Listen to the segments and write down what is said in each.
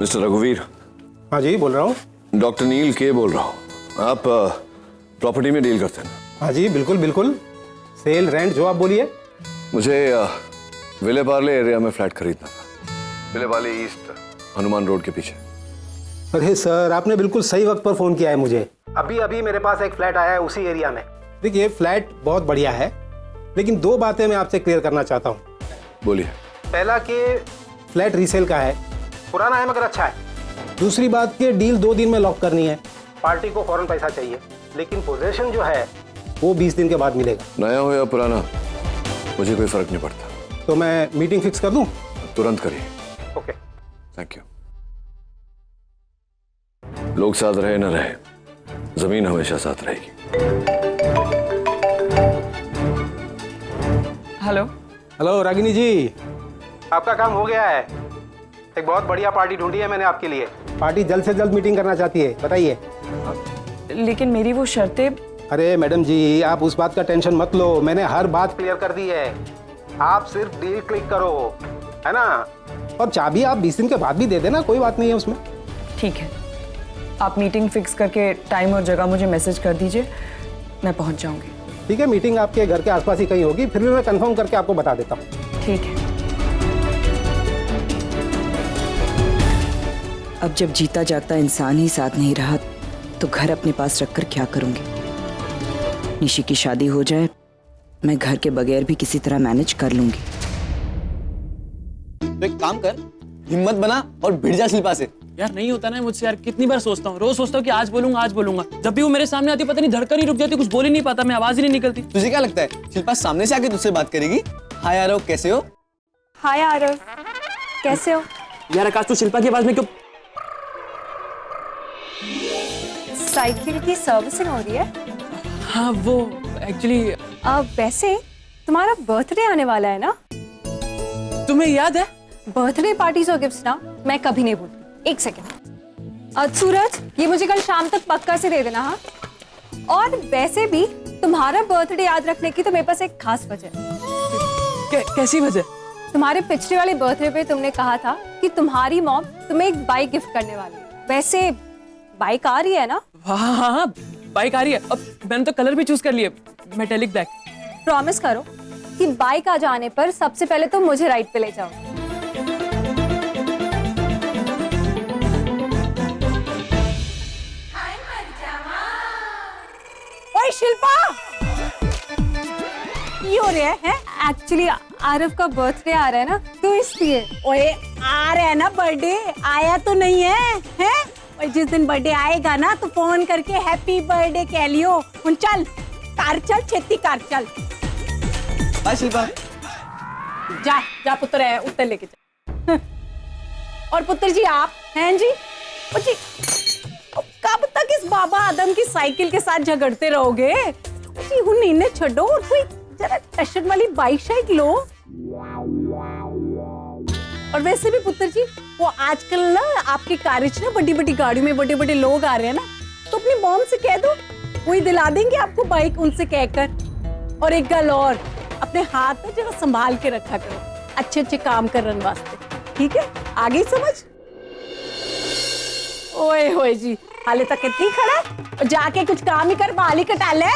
Mister रघुवीर। हाँ जी, बोल रहा हूँ। डॉक्टर नील के बोल रहा हूँ। आप प्रॉपर्टी में डील करते हैं? हाँ जी, बिल्कुल बिल्कुल। सेल रेंट जो आप बोलिए। मुझे विले पार्ले एरिया में फ्लैट खरीदना था, विले पार्ले ईस्ट, हनुमान रोड के पीछे। अरे सर, आपने बिल्कुल सही वक्त पर फोन किया है मुझे। अभी अभी मेरे पास एक फ्लैट आया है उसी एरिया में। देखिए, फ्लैट बहुत बढ़िया है, लेकिन दो बातें मैं आपसे क्लियर करना चाहता हूँ। बोलिए। पहला कि फ्लैट रीसेल का है, पुराना है मगर अच्छा है। दूसरी बात कि डील 2 दिन में लॉक करनी है, पार्टी को फौरन पैसा चाहिए, लेकिन पोजीशन जो है वो 20 दिन के बाद मिलेगा। नया हो या पुराना मुझे कोई फर्क नहीं पड़ता। तो मैं मीटिंग फिक्स कर दूं? तुरंत करिए। Okay, thank you. लोग साथ रहे न रहे, जमीन हमेशा साथ रहेगी। हेलो। हेलो रागिनी जी, आपका काम हो गया है। एक बहुत बढ़िया पार्टी ढूंढी है मैंने आपके लिए। पार्टी जल्द से जल्द मीटिंग करना चाहती है, बताइए। लेकिन मेरी वो शर्तें। अरे मैडम जी, आप उस बात का टेंशन मत लो, मैंने हर बात क्लियर कर दी है। आप सिर्फ डील क्लिक करो, है ना? और चाबी आप 20 दिन के बाद भी दे देना, कोई बात नहीं है उसमें। ठीक है, आप मीटिंग फिक्स करके टाइम और जगह मुझे मैसेज कर दीजिए, मैं पहुंच जाऊंगी। ठीक है, मीटिंग आपके घर के आसपास ही कहीं होगी, फिर भी मैं कंफर्म करके आपको बता देता हूँ। ठीक है। अब जब जीता जागता इंसान ही साथ नहीं रहा तो घर अपने पास रखकर क्या करूंगी। निशी की शादी हो जाए, मैं घर के बगैर भी किसी तरह मैनेज कर लूंगी। तो एक काम कर, हिम्मत बना और भिड़ जा शिल्पा से। यार नहीं होता ना मुझसे यार, कितनी बार सोचता हूँ, रोज सोचता हूँ कि आज बोलूंगा आज बोलूंगा। जब भी वो मेरे सामने आती है पता नहीं धड़कन ही रुक जाती, कुछ बोल ही नहीं पाता, मैं आवाज ही नहीं निकलती। तुझे क्या लगता है शिल्पा सामने से आके तुझसे बात करेगी? हाय आरव, कैसे हो? हाय आरव, कैसे हो? यार आकाश, तू शिल्पा की आवाज में क्यों? साइकिल की सर्विसिंग हो रही है? हाँ वो एक्चुअली। वैसे तुम्हारा बर्थडे आने वाला है ना? तुम्हें याद है? बर्थडे पार्टीज और गिफ्ट्स ना मैं कभी नहीं भूलती। एक सेकेंड, सूरज ये मुझे कल शाम तक पक्का से दे देना। हाँ, और वैसे भी तुम्हारा बर्थडे याद रखने की तो मेरे पास एक खास वजह है। कैसी वजह? तुम्हारे पिछले वाले बर्थडे पे तुमने कहा था कि तुम्हारी मॉम तुम्हें एक बाइक गिफ्ट करने वाली है। वैसे बाइक आ रही है ना? हाँ हाँ हाँ, बाइक आ रही है। अब मैंने तो कलर भी चूज कर लिया, मेटेलिक ब्लैक। प्रॉमिस करो कि बाइक आ जाने पर सबसे पहले तुम मुझे राइड पे ले जाओ। ओए शिल्पा, ये हो रहा है? एक्चुअली आरव का बर्थडे आ रहा है ना, तो इसलिए। ओए आ रहा है ना बर्थडे, आया तो नहीं है? हैं? और जिस दिन बर्थडे आएगा ना तो फोन करके हैप्पी बर्थडे कह लियो। उन चल कार चल, छेती कार चल। बाय शिल्पा। जा जा पुत्र है, उत्तर लेके जा। और पुत्र जी आप हैं जी? जी कब तक इस बाबा आदम की साइकिल के साथ झगड़ते रहोगे जी? हुन इन्हें छोड़ो और कोई जरा टशन वाली बाइक शाइक लो। और वैसे भी पुत्र जी, वो आजकल ना आपकी कारिज ना बड़ी बड़ी गाड़ियों में बड़े बड़े लोग आ रहे हैं ना, तो अपनी मॉम से कह दो, वही दिला देंगे आपको बाइक उनसे कहकर। और एक गल और, अपने हाथ में जरा संभाल के रखा करो अच्छे अच्छे काम करने वास्ते, ठीक है? आगे समझ? ओए होए जी, हाले तक इतनी खड़ा और जाके कुछ काम ही कर, बाल ही कटा ले।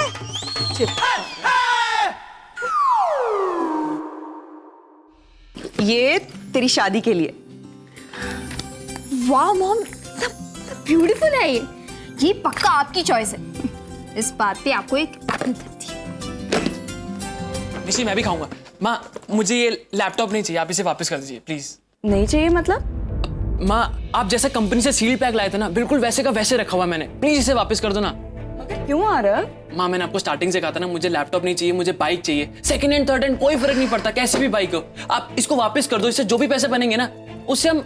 ये तेरी शादी के लिए। वाह मॉम, ब्यूटीफुल है ये पक्का आपकी चॉइस है। इस बात पे आपको एक एप्पल देती है। निशी मैं भी खाऊंगा। माँ मुझे ये लैपटॉप नहीं चाहिए, आप इसे वापस कर दीजिए प्लीज। नहीं चाहिए मतलब? माँ आप जैसे कंपनी से सील पैक लाए थे ना, बिल्कुल वैसे का वैसे रखा हुआ मैंने, प्लीज इसे वापस कर दो ना। क्यों आ रहा? माँ मैंने आपको स्टार्टिंग से कहा था ना, मुझे लैपटॉप नहीं चाहिए, मुझे बाइक चाहिए। सेकंड हैंड थर्ड हैंड कोई फर्क नहीं पड़ता, कैसी भी बाइक हो, आप इसको वापस कर दो। इससे जो भी पैसे बनेंगे ना उससे हम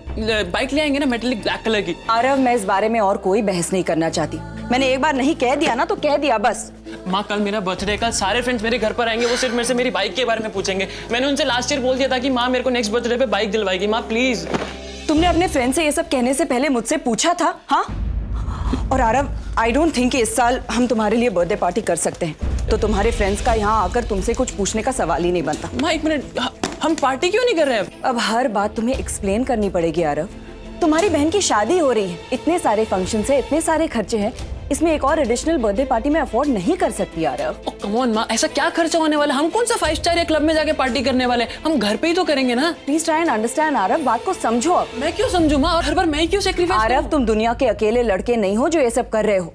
बाइक ले आएंगे ना, मेटेलिक ब्लैक कलर की। आरव, मैं इस बारे में और कोई बहस नहीं करना चाहती। मैंने एक बार नहीं कह दिया ना तो कह दिया बस। माँ कल मेरा बर्थडे, कल सारे फ्रेंड्स मेरे घर पर आएंगे, वो सिर्फ मेरे से मेरी बाइक के बारे में पूछेंगे। मैंने उनसे लास्ट ईयर बोल दिया था कि माँ मेरे को नेक्स्ट बर्थडे पे बाइक दिलवाएगी। माँ प्लीज। तुमने अपने फ्रेंड से ये सब कहने से पहले मुझसे पूछा था? हाँ। और आरव, आई डोंट थिंक इस साल हम तुम्हारे लिए बर्थडे पार्टी कर सकते हैं, तो तुम्हारे फ्रेंड्स का यहाँ आकर तुमसे कुछ पूछने का सवाल ही नहीं बनता। माँ एक मिनट, हम पार्टी क्यों नहीं कर रहे हैं? अब हर बात तुम्हें एक्सप्लेन करनी पड़ेगी आरव। तुम्हारी बहन की शादी हो रही है, इतने सारे फंक्शन है, इतने सारे खर्चे हैं, इसमें एक और एडिशनल बर्थडे पार्टी में अफोर्ड नहीं कर सकती आरव। ओ कम ऑन माँ, ऐसा क्या खर्चा होने वाला? हम कौन सा 5 स्टार या क्लब में जाके पार्टी करने वाले? हम घर पे ही तो करेंगे ना। Please try and understand Aarav, बात को समझो। अब मैं क्यों समझू माँ? और हर बार मैं ही क्यों सेक्रीफाइस आरव, तुम दुनिया के अकेले लड़के नहीं हो जो ये सब कर रहे हो।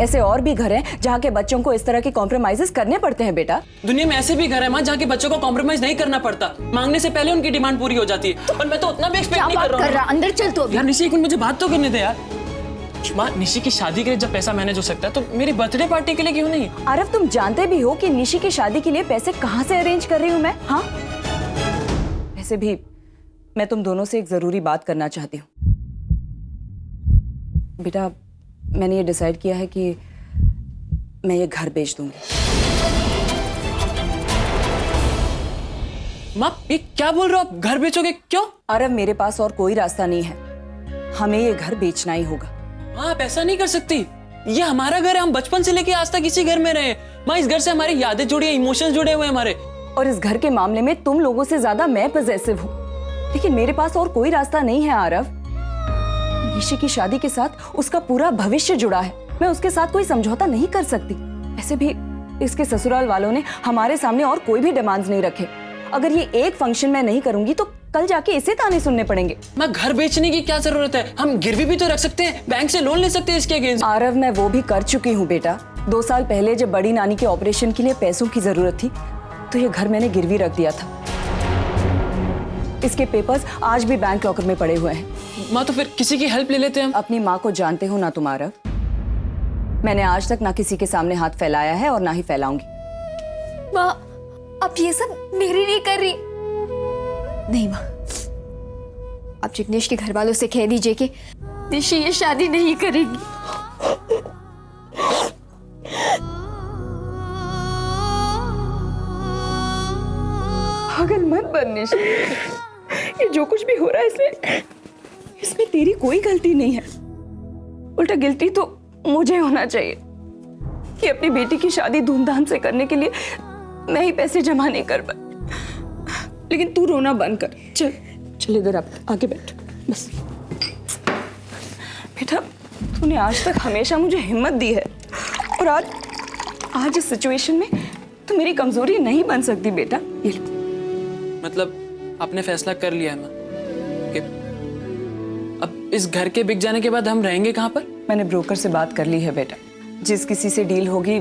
ऐसे और भी घर हैं जहाँ के बच्चों को इस तरह के कॉम्प्रोमाइजेस करने पड़ते हैं बेटा। दुनिया में ऐसे भी घर है माँ जहाँ के बच्चों को कॉम्प्रोमाइज नहीं करना पड़ता, मांगने से पहले उनकी डिमांड पूरी हो जाती है। और मैं तो उतना भी एक्सपेक्ट नहीं कर रहा हूँ। अंदर चल तो अभी। यार निशी, एक मिनट मुझे बात तो करने दे यार। माँ, निशी की शादी के लिए जब पैसा मैनेज हो सकता है तो मेरी बर्थडे पार्टी के लिए क्यों नहीं? आरव, तुम जानते भी हो कि निशी की शादी के लिए पैसे कहाँ से अरेंज कर रही हूँ मैं? हाँ, वैसे भी मैं तुम दोनों से एक जरूरी बात करना चाहती हूँ। बेटा, मैंने ये डिसाइड किया है कि मैं ये घर बेच दूंगी। माँ, ये क्या बोल रहे हो आप? घर बेचोगे? क्यों? आरव, मेरे पास और कोई रास्ता नहीं है, हमें ये घर बेचना ही होगा। माँ, आप ऐसा नहीं कर सकती। ये हमारा घर है, हम बचपन से लेके आज तक इसी घर में रहे। माँ, इस घर से हमारी यादें जुड़ी हैं, इमोशंस जुड़े हुए हैं हमारे। और इस घर के मामले में तुम लोगों से ज्यादा मैं पॉसेसिव हूँ, लेकिन मेरे पास और कोई रास्ता नहीं है आरव। निशी की शादी के साथ उसका पूरा भविष्य जुड़ा है, मैं उसके साथ कोई समझौता नहीं कर सकती। ऐसे भी इसके ससुराल वालों ने हमारे सामने और कोई भी डिमांड्स नहीं रखे। अगर ये एक फंक्शन मैं नहीं करूंगी तो कल जाके इसे ताने सुनने पड़ेंगे। माँ, घर बेचने की क्या जरूरत है? हम गिरवी भी तो रख सकते हैं, बैंक से लोन ले सकते हैं इसके अगेंस्ट। आरव, मैं वो भी कर चुकी हूँ बेटा। 2 साल पहले जब बड़ी नानी के ऑपरेशन के लिए पैसों की जरूरत थी तो ये घर मैंने गिरवी रख दिया था। इसके पेपर्स आज भी बैंक लॉकर में पड़े हुए हैं। माँ, तो फिर किसी की हेल्प ले लेते हैं हम। अपनी माँ को जानते हो ना तुम आरव, मैंने आज तक ना किसी के सामने हाथ फैलाया है और ना ही फैलाऊंगी। माँ, आप ये सब मेरी नहीं कर रही। नहीं माँ, आप जिग्नेश के घर वालों से कह दीजिए कि निशी ये शादी नहीं करेगी। पागल मत बन निशी, ये जो कुछ भी हो रहा है इसमें तेरी कोई गलती नहीं है। उल्टा गिल्टी तो मुझे होना चाहिए कि अपनी बेटी की शादी धूमधाम से करने के लिए मैं ही पैसे जमा नहीं कर पाई। लेकिन तू रोना बंद कर। चल चल इधर आके बैठ बस। बेटा, तूने आज तक हमेशा मुझे हिम्मत दी है और आज इस सिचुएशन में तू मेरी कमजोरी नहीं बन सकती बेटा। ये लो। मतलब आपने फैसला कर लिया है माँ कि अब इस घर के बिक जाने के बाद हम रहेंगे कहाँ पर? मैंने ब्रोकर से बात कर ली है बेटा, जिस किसी से डील होगी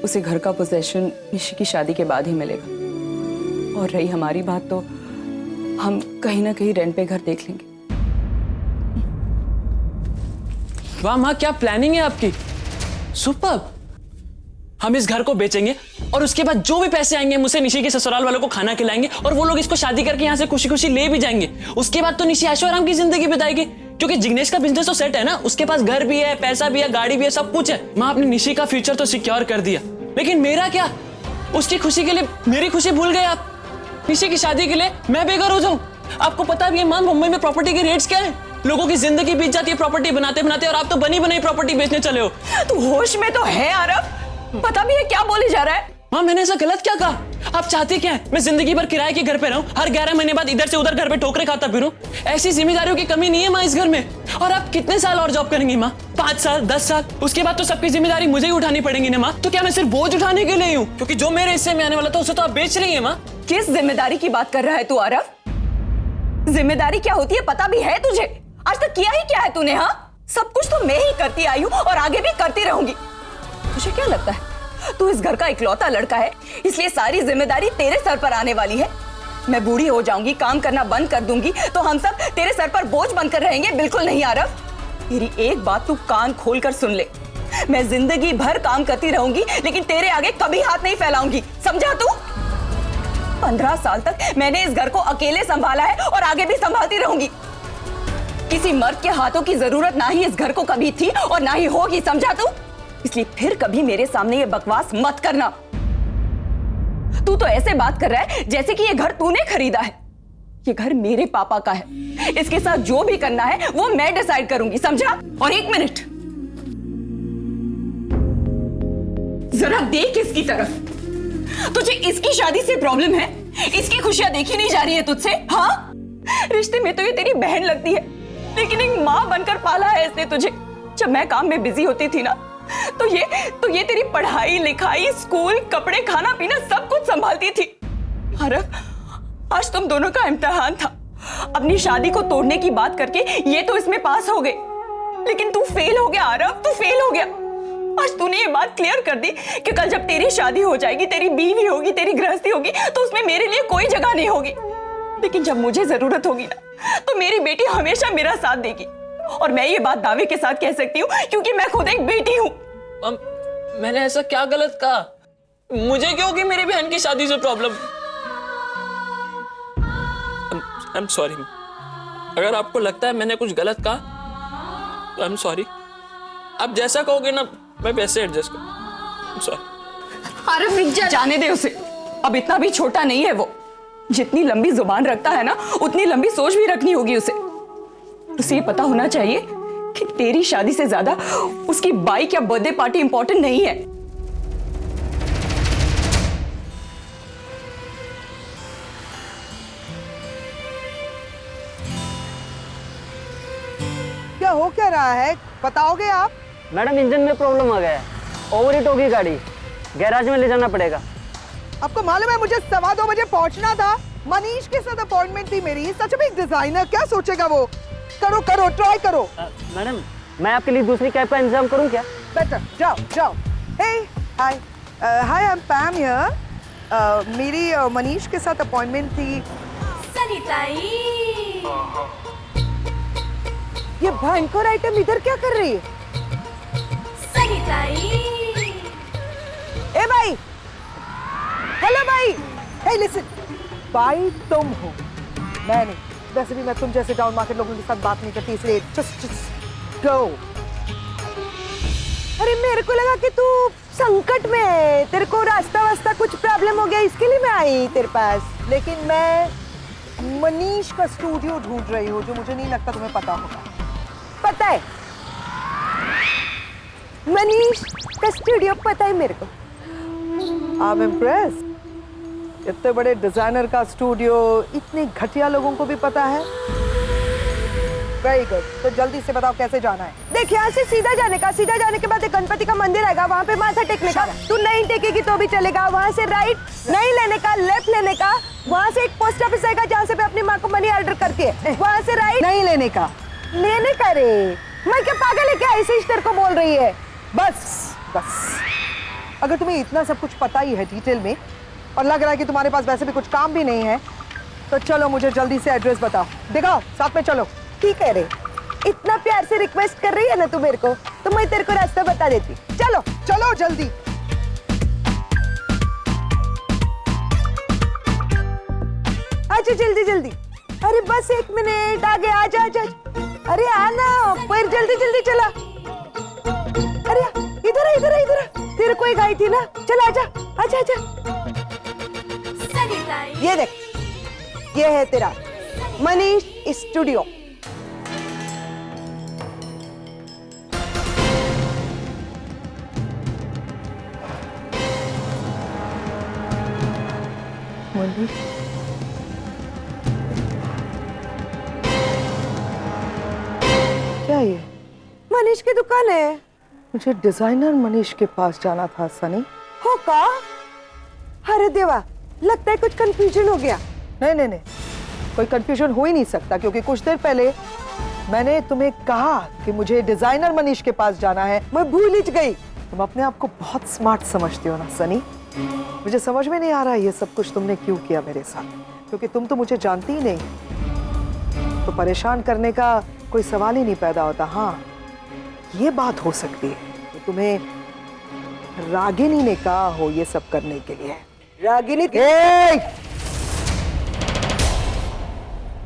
उसे घर का पोजेशन निशी की शादी के बाद ही मिलेगा। और रही हमारी बात तो हम कहीं ना कहीं रेंट पे घर देख लेंगे। वाह माँ, क्या प्लानिंग है आपकी, सुपर्ब। हम इस घर को बेचेंगे और उसके बाद जो भी पैसे आएंगे हम उसे निशी के ससुराल वालों को खाना खिलाएंगे और वो लोग इसको शादी करके यहाँ से खुशी खुशी ले भी जाएंगे। उसके बाद तो निशी ऐशो आराम की जिंदगी बिताएगी, क्योंकि जिग्नेश का बिजनेस तो सेट है ना, उसके पास घर भी है, पैसा भी है, गाड़ी भी है, सब कुछ है। माँ, आपने निशी का फ्यूचर तो सिक्योर कर दिया, लेकिन मेरा क्या? उसकी खुशी के लिए मेरी खुशी भूल गए आप। निशी की शादी के लिए मैं बेघर हो जाऊं? आपको पता भी है मां, मुंबई में प्रॉपर्टी के रेट्स क्या है? लोगों की जिंदगी बीत जाती है प्रॉपर्टी बनाते बनाते, और आप तो बनी बनाई प्रॉपर्टी बेचने चले हो। तू होश में तो है आरव? पता भी है क्या बोले जा रहा है? मां, मैंने ऐसा गलत क्या कहा? आप चाहते क्या है? मैं जिंदगी भर किराए के घर पे रहूं, हर 11 महीने बाद इधर से उधर घर पे ठोकरे खाता फिरूं? ऐसी जिम्मेदारियों की कमी नहीं है मां इस घर में। और आप कितने साल और जॉब करेंगी मां? 5 साल, 10 साल? उसके बाद तो सबकी जिम्मेदारी मुझे ही उठानी पड़ेगी ना मां। तो क्या मैं सिर्फ बोझ उठाने के लिए हूं? क्योंकि जो मेरे हिस्से में आने वाला था उसे तो आप बेच रही है मां। किस जिम्मेदारी की बात कर रहा है तू आरव? जिम्मेदारी क्या होती है पता भी है तुझे? आज तक किया ही क्या है तूने? हाँ, सब कुछ तो मैं ही करती आई हूँ और आगे भी करती रहूंगी। तुझे क्या लगता है तू इस घर का इकलौता लड़का है इसलिए सारी जिम्मेदारी तेरे सर पर आने वाली है? मैं बूढ़ी हो जाऊंगी, काम करना बंद कर दूंगी तो हम सब तेरे सर पर बोझ बनकर रहेंगे? बिल्कुल नहीं आरव। मेरी एक बात तू कान खोलकर सुन ले, मैं जिंदगी भर काम करती रहूंगी लेकिन तेरे आगे कभी हाथ नहीं फैलाऊंगी, समझा तू? 15 साल तक मैंने इस घर को अकेले संभाला है और आगे भी संभालती रहूंगी। किसी मर्द के हाथों की जरूरत ना ही इस घर को कभी थी और ना ही होगी, समझा तू? इसलिए फिर कभी मेरे सामने ये बकवास मत करना। तू तो ऐसे बात कर रहा है जैसे कि ये घर तूने खरीदा है। ये घर मेरे पापा का है, इसके साथ जो भी करना है वो मैं डिसाइड करूंगी, समझा? और एक मिनट, जरा देख इसकी तरफ। तुझे इसकी शादी से प्रॉब्लम है? इसकी खुशियां देखी नहीं जा रही है तुझसे? हाँ, रिश्ते में तो ये तेरी बहन लगती है लेकिन एक माँ बनकर पाला है इसने तुझे। जब मैं काम में बिजी होती थी ना, तो ये तेरी पढ़ाई लिखाई, स्कूल, कपड़े, खाना पीना सब कुछ संभालती थी। आरव, आज तुम दोनों का इम्तिहान था। अपनी शादी को तोड़ने की बात करके ये तो इसमें पास हो गए, लेकिन तू फेल हो गया आरव, तू फेल हो गया। आज तूने ये बात क्लियर कर दी कि कल जब तेरी शादी हो जाएगी, तेरी बीवी होगी, तेरी गृहस्थी होगी, तो उसमें मेरे लिए कोई जगह नहीं होगी। लेकिन जब मुझे जरूरत होगी ना, तो मेरी बेटी हमेशा मेरा साथ देगी। और मैं ये बात दावे के साथ कह सकती हूँ क्योंकि मैं खुद एक बेटी हूँ। मैंने ऐसा क्या गलत कहा? मुझे क्यों कि मेरी बहन की शादी से प्रॉब्लम? I am sorry. अगर आपको लगता है मैंने कुछ गलत कहा तो आई एम सॉरी। आप जैसा कहोगे ना मैं वैसे एडजस्ट करूँ। सॉरी। आरव रुक जा, जाने दे उसे। अब इतना भी छोटा नहीं है वो। जितनी लंबी जुबान रखता है ना, उतनी लंबी सोच भी रखनी होगी उसे। उसे ये पता होना चाहिए कि तेरी शादी से ज्यादा उसकी बाइक या बर्थडे पार्टी इंपॉर्टेंट नहीं है। क्या हो क्या रहा है, बताओगे आप? मैडम, इंजन में प्रॉब्लम आ गया है, ओवरहीट होगी गाड़ी, गैराज में ले जाना पड़ेगा। आपको मालूम है मुझे 2:15 बजे पहुंचना था। मनीष के साथ अपॉइंटमेंट थी मेरी। सच में एक डिजाइनर, क्या सोचेगा वो? करो करो, ट्राई करो। मैडम, मैं आपके लिए दूसरी कैब का इंतजाम करूं क्या? बेटर, जाओ जाओ। हे हाय, हाय, आई एम पैम हियर। मेरी मनीष के साथ अपॉइंटमेंट थी। ये भयंकर आइटम इधर क्या कर रही है? ए भाई, हेलो भाई, हे लिसन, भाई तुम हो, मैं नहीं। वैसे भी मैं तुम जैसे डाउन मार्केट लोगों के साथ बात नहीं करती, इसलिए जस्ट गो। अरे मेरे को लगा कि तू संकट में है, तेरे को रास्ता वास्ता कुछ प्रॉब्लम हो गया, इसके लिए मैं आई तेरे पास। लेकिन मैं मनीष का स्टूडियो ढूंढ रही हूँ, जो मुझे नहीं लगता तुम्हें पता होगा। पता है? मनीष का स्टूडियो पता है मेरे को। I am impressed. इतने बड़े डिजाइनर का स्टूडियो इतने घटिया लोगों को भी पता है। Very good. तो जल्दी से बताओ कैसे जाना है। देख, यहाँ से सीधा जाने का, सीधा जाने के बाद एक गणपति का मंदिर आएगा, वहाँ पे माथा टेकने का। तू नहीं टेकेगी तो भी चलेगा। वहाँ से राइट नहीं लेने का, लेफ्ट लेने का। वहाँ से एक पोस्ट ऑफिस आएगा जहाँ से मैं अपनी माँ को मनी ऑर्डर करके, वहाँ से राइट नहीं लेने का, लेने का। रे मैं क्या पागल है क्या? ऐसे ही तेरे को बोल रही है। बस बस, अगर तुम्हें इतना सब कुछ पता ही है डिटेल में, और लग रहा है कि तुम्हारे पास वैसे भी कुछ काम भी नहीं है, तो चलो मुझे जल्दी से एड्रेस बताओ। दिखाओ, साथ में चलो। ठीक है रे, इतना प्यार से रिक्वेस्ट कर रही है ना तू मेरे को, तो मैं तेरे को रास्ता बता देती। चलो चलो जल्दी। अच्छा जल्दी जल्दी। अरे बस 1 मिनट, आगे आजा आजा। अरे आना, पर जल्दी जल्दी चला। अरे इधर है, इधर है, इधर है। तेरे कोई गाय थी ना, चल आजा आजा आजा। ये देख, ये है तेरा मनीष स्टूडियो। मनीष, क्या ये? मनीष की दुकान है। मुझे डिजाइनर मनीष के पास जाना था सनी। हो का? अरे देवा, लगता है कुछ कंफ्यूजन हो गया। नहीं नहीं नहीं, कोई कंफ्यूजन हो ही नहीं सकता, क्योंकि कुछ देर पहले मैंने तुम्हें कहा कि मुझे डिजाइनर मनीष के पास जाना है, मैं भूल ही गई। तुम अपने आप को बहुत स्मार्ट समझती हो ना सनी। मुझे समझ में नहीं आ रहा है ये सब कुछ तुमने क्यों किया मेरे साथ, क्योंकि तुम तो मुझे जानती ही नहीं, तो परेशान करने का कोई सवाल ही नहीं पैदा होता। हाँ, ये बात हो सकती है कि तुम्हें रागिनी ने कहा हो ये सब करने के लिए। रागिनी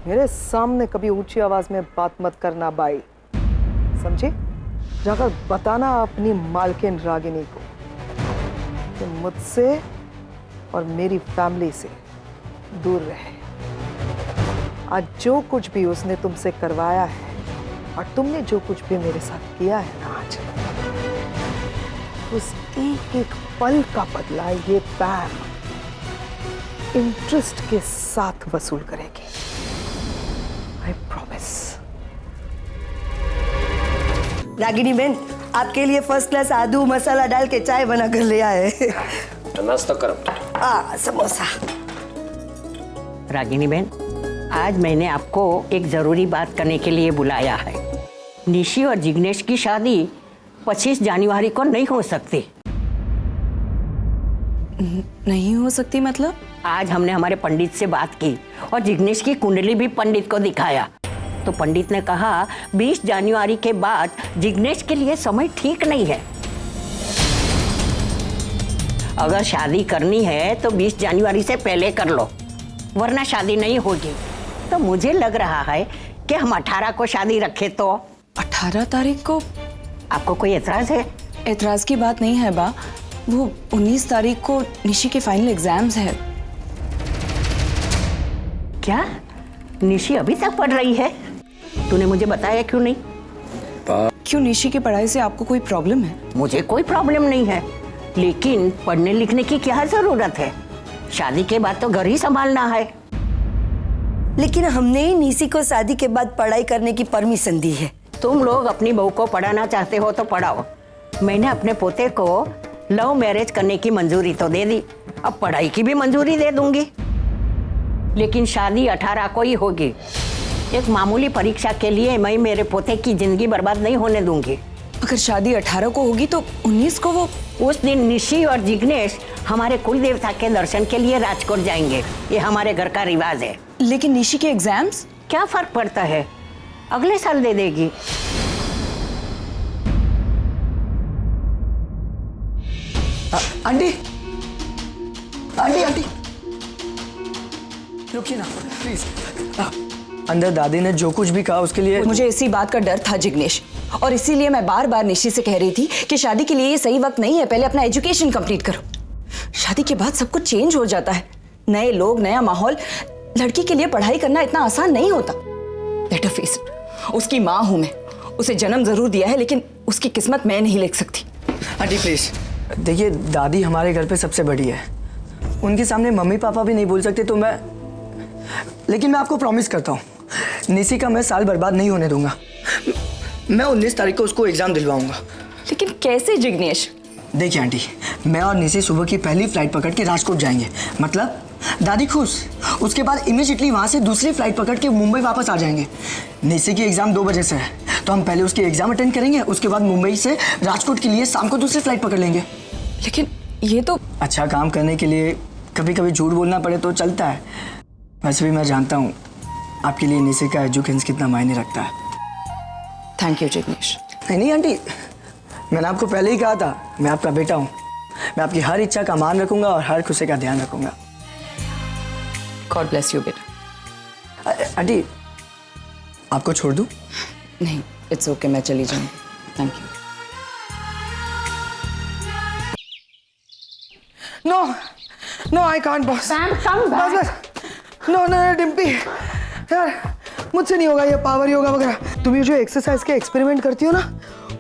मेरे सामने कभी ऊंची आवाज में बात मत करना बाई, समझे? जाकर बताना अपनी मालकिन रागिनी को कि मुझसे और मेरी फैमिली से दूर रहे। आज जो कुछ भी उसने तुमसे करवाया है और तुमने जो कुछ भी मेरे साथ किया है ना आज, उस एक एक पल का बदला ये पैम इंटरेस्ट के साथ वसूल करेगी। I promise. रागिनी बहन, आपके लिए फर्स्ट क्लास आदू मसाला डाल के चाय बना कर ले आए। नाश्ता करो। समोसा। रागिनी बहन, आज मैंने आपको एक जरूरी बात करने के लिए बुलाया है। निशी और जिग्नेश की शादी 25 जनवरी को नहीं हो सकती। नहीं हो सकती मतलब? आज हमने हमारे पंडित से बात की और जिग्नेश की कुंडली भी पंडित को दिखाया, तो पंडित ने कहा 20 जनवरी के बाद जिग्नेश के लिए समय ठीक नहीं है। अगर शादी करनी है तो 20 जनवरी से पहले कर लो, वरना शादी नहीं होगी। तो मुझे लग रहा है कि हम 18 को शादी रखें तो। 18 तारीख को? आपको कोई एतराज है? एतराज की बात नहीं है बा, वो 19 तारीख को निशी के फाइनल एग्जाम्स है। क्या? निशी अभी तक पढ़ रही है? तूने मुझे बताया क्यों नहीं? क्यों, निशी की पढ़ाई से आपको कोई प्रॉब्लम है? मुझे कोई प्रॉब्लम नहीं है, लेकिन पढ़ने लिखने की क्या जरूरत है? शादी के बाद तो घर ही संभालना है। लेकिन हमने ही निशी को शादी के बाद पढ़ाई करने की परमिशन दी है। तुम लोग अपनी बहू को पढ़ाना चाहते हो तो पढ़ाओ। मैंने अपने पोते को लव मैरिज करने की मंजूरी तो दे दी, अब पढ़ाई की भी मंजूरी दे दूंगी, लेकिन शादी 18 को ही होगी। एक मामूली परीक्षा के लिए मैं मेरे पोते की जिंदगी बर्बाद नहीं होने दूंगी। अगर शादी 18 को होगी तो 19 को वो? उस दिन निशी और जिग्नेश हमारे कुल देवता के दर्शन के लिए राजकोट जाएंगे, ये हमारे घर का रिवाज है। लेकिन निशी के एग्जाम्स? क्या फर्क पड़ता है, अगले साल दे देगी। आंटी आंटी आंटी रुकिए ना प्लीज। अंदर दादी ने जो कुछ भी कहा उसके लिए मुझे इसी बात का डर था जिग्नेश, और इसीलिए मैं बार बार निशी से कह रही थी कि शादी के लिए ये सही वक्त नहीं है, पहले अपना एजुकेशन कंप्लीट करो। शादी के बाद सब कुछ चेंज हो जाता है, नए लोग, नया माहौल। लड़की के लिए पढ़ाई करना इतना आसान नहीं होता। लेट फेस इट, उसकी माँ हूं मैं, उसे जन्म जरूर दिया है, लेकिन उसकी किस्मत मैं नहीं लिख सकती। आंटी प्लीज देखिए, दादी हमारे घर पे सबसे बड़ी है, उनके सामने मम्मी पापा भी नहीं बोल सकते, तो लेकिन मैं आपको प्रॉमिस करता हूँ निशी का मैं साल बर्बाद नहीं होने दूंगा। मैं 19 तारीख को उसको एग्जाम दिलवाऊंगा। लेकिन कैसे जिग्नेश? देखिए आंटी, मैं और निशी सुबह की पहली फ्लाइट पकड़ के राजकोट जाएंगे, मतलब दादी खुश। उसके बाद इमीडिएटली वहाँ से दूसरी फ्लाइट पकड़ के मुंबई वापस आ जाएंगे। निशी की एग्जाम 2 बजे से है, तो हम पहले उसकी एग्जाम अटेंड करेंगे, उसके बाद मुंबई से राजकोट के लिए शाम को दूसरी फ्लाइट पकड़ लेंगे। लेकिन ये तो अच्छा काम करने के लिए कभी कभी झूठ बोलना पड़े तो चलता है। वैसे भी मैं जानता हूँ आपके लिए निशी का एजुकेशन कितना मायने रखता है। Thank you Jignesh. नहीं आंटी, मैंने आपको पहले ही कहा था मैं आपका बेटा हूँ, मैं आपकी हर इच्छा का मान रखूंगा और हर खुशी का ध्यान रखूंगा। गॉड ब्लेस यू बेटा। आंटी आपको छोड़ दूँ? नहीं, इट्स ओके, मैं चली जाऊंगी। Thank you. No no I can't boss. बस नो नो डिम्पी यार, मुझसे नहीं होगा ये पावर योगा वगैरह। तुम ये जो एक्सरसाइज के एक्सपेरिमेंट करती हो ना,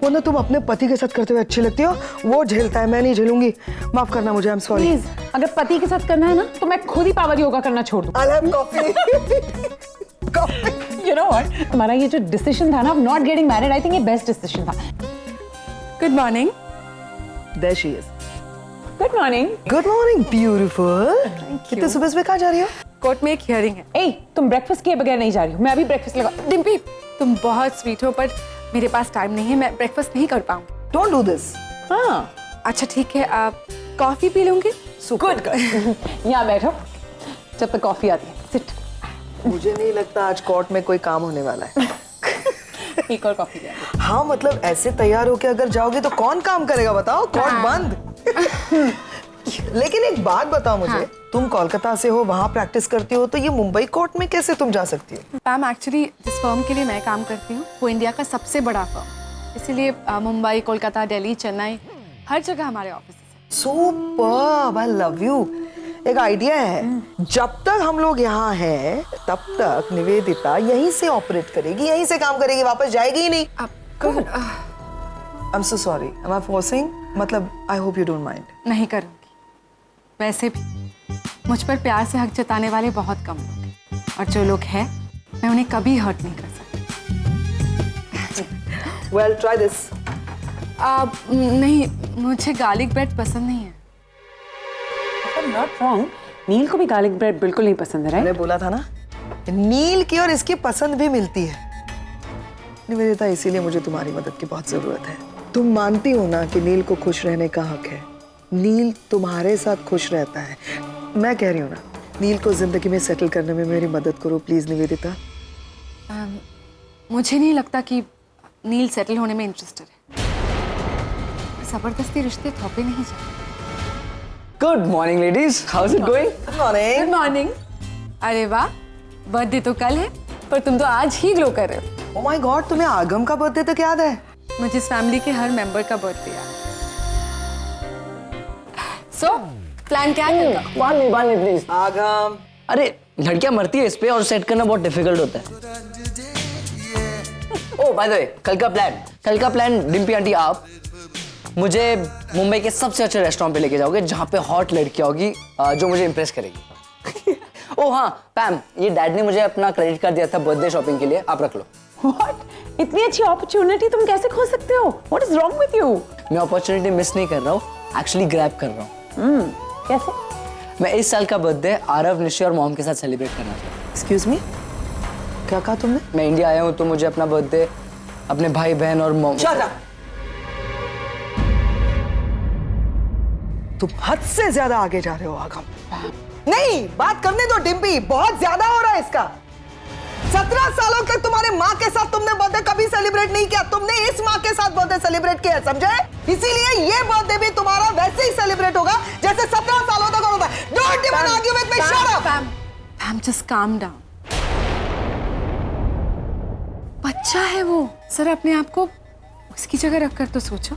वो ना तुम अपने पति के साथ करते हुए अच्छी लगती हो, वो झेलता है, मैं नहीं झेलूंगी। माफ करना मुझे, आई एम सॉरी। प्लीज, अगर पति के साथ करना है ना तो मैं खुद ही पावर योगा करना छोड़ दूं। I have coffee. You know what, हमारा ये जो डिसीजन था ना, not getting married, I think ये बेस्ट डिसीजन था। Good morning. There she is. Good morning. Good morning beautiful. इतने सुबह सुबह कहाँ जा रही हो? कोर्ट में एक हियरिंग है। ए, तुम ब्रेकफास्ट किए बगैर नहीं जा रही हो? मैं अभी ब्रेकफास्ट लगा। डिम्पी, तुम बहुत स्वीट हो, पर मेरे पास टाइम नहीं है, मैं ब्रेकफास्ट नहीं कर पाऊँ। Don't do this. हाँ अच्छा ठीक है, आप कॉफी पी लूंगी। Good good. यहाँ बैठो जब तक कॉफी आती है। सिट। मुझे नहीं लगता आज कोर्ट में कोई काम होने वाला है। एक और कॉफी दे। हाँ मतलब ऐसे तैयार होके अगर जाओगे तो कौन काम करेगा बताओ? कोर्ट बंद। लेकिन एक बात बताओ मुझे, तुम कोलकाता से हो, वहाँ प्रैक्टिस करती हो, तो ये मुंबई कोर्ट में कैसे तुम जा सकती हो? मैम एक्चुअली जिस फर्म के लिए मैं काम करती हूँ वो इंडिया का सबसे बड़ा फर्म, इसीलिए मुंबई, कोलकाता, दिल्ली, चेन्नई, हर जगह हमारे ऑफिस हैं। Superb, I love you. एक आइडिया है, जब तक हम लोग यहाँ हैं तब तक निवेदिता यहीं से ऑपरेट करेगी, यहीं से काम करेगी, वापस जाएगी ही नहीं। I am so sorry, am I forcing? मतलब I hope you don't mind. नहीं करूँगी। वैसे भी मुझ पर प्यार से हक जताने वाले बहुत कम लोग हैं, और जो लोग हैं मैं उन्हें कभी हर्ट नहीं कर सकती। Well try this. नहीं, मुझे गार्लिक ब्रेड पसंद नहीं है। नॉट रॉन्ग, नील को भी गार्लिक ब्रेड बिल्कुल नहीं पसंद है, राइट? मैंने बोला था ना, नील की और इसकी पसंद भी मिलती है निवेदिता, इसीलिए मुझे तुम्हारी मदद की बहुत जरूरत है। तुम मानती हो ना कि नील को खुश रहने का हक है। नील तुम्हारे साथ खुश रहता है। मैं कह रही हूँ ना, नील को जिंदगी में सेटल करने में मेरी मदद करो प्लीज निवेदिता। मुझे नहीं लगता कि नील सेटल होने में इंटरेस्टेड है। जबरदस्ती रिश्ते थोपे नहीं जाते। Good morning ladies, how is it going? Good morning. Good morning. अरे वाह, बर्थडे तो कल है पर तुम तो आज ही ग्लो कर रहे हो। ओह माय गॉड, तुम्हें आगम का बर्थडे तक याद है? मुझे इस फैमिली के हर मेंबर का बर्थडे याद है। सो प्लान क्या है? बाल नहीं प्लीज। आगम, अरे लड़कियां मरती है इस पे और सेट करना बहुत डिफिकल्ट होता है। ओह बाय द वे, कल का प्लान डिम्पी आंटी, आप मुझे मुंबई के सबसे अच्छे रेस्टोरेंट पे लेके जाओगे जहाँ पे हॉट लड़कियां होगी जो मुझे इम्प्रेस करेगी। ओह हाँ पैम, ये डैड ने मुझे अपना क्रेडिट कार्ड दिया था बर्थडे शॉपिंग के लिए, आप रख लो। What? इतनी अच्छी अपॉर्चुनिटी तुम कैसे खो सकते हो? What is wrong with you? मैं अपॉर्चुनिटी मिस नहीं कर रहा हूँ, एक्चुअली ग्रैब कर रहा हूँ। कैसे? मैं इस साल का बर्थडे आरव, निशी और मॉम के साथ सेलिब्रेट करना चाहता हूँ। एक्सक्यूज मी, क्या कहा तुमने? मैं इंडिया आया हूँ तो मुझे अपना बर्थडे अपने भाई बहन और मॉम। Shut up! तुम हद से ज्यादा आगे जा रहे हो आगम। नहीं, बात करने दो डिम्पी, बहुत ज्यादा हो रहा है इसका। 17 सालों तक तुम्हारे माँ के साथ तुमने बर्थडे कभी सेलिब्रेट नहीं किया, तुमने इस माँ के साथ बर्थडे सेलिब्रेट किया, समझे? इसीलिए ये बर्थडे भी तुम्हारा वैसे ही सेलिब्रेट होगा जैसे 17 सालों तक होता है। Don't even argue with me, shut up! Pam, just calm down. बच्चा है वो, सर अपने आप को उसकी जगह रखकर तो सोचो।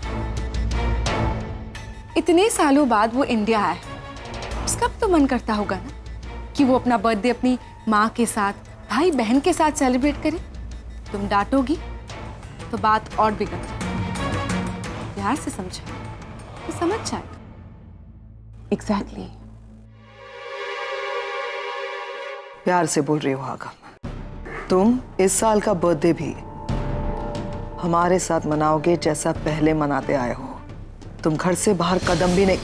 इतने सालों बाद वो इंडिया आया, उसका भी तो मन करता होगा ना कि वो अपना बर्थडे अपनी माँ के साथ, भाई बहन के साथ सेलिब्रेट करे। तुम डांटोगी तो बात और बिगड़ जाएगी। प्यार से समझा तो समझ जाएगा। Exactly. प्यार से बोल रही हो आगम। तुम इस साल का बर्थडे भी हमारे साथ मनाओगे जैसा पहले मनाते आए हो। तुम घर से बाहर कदम भी नहीं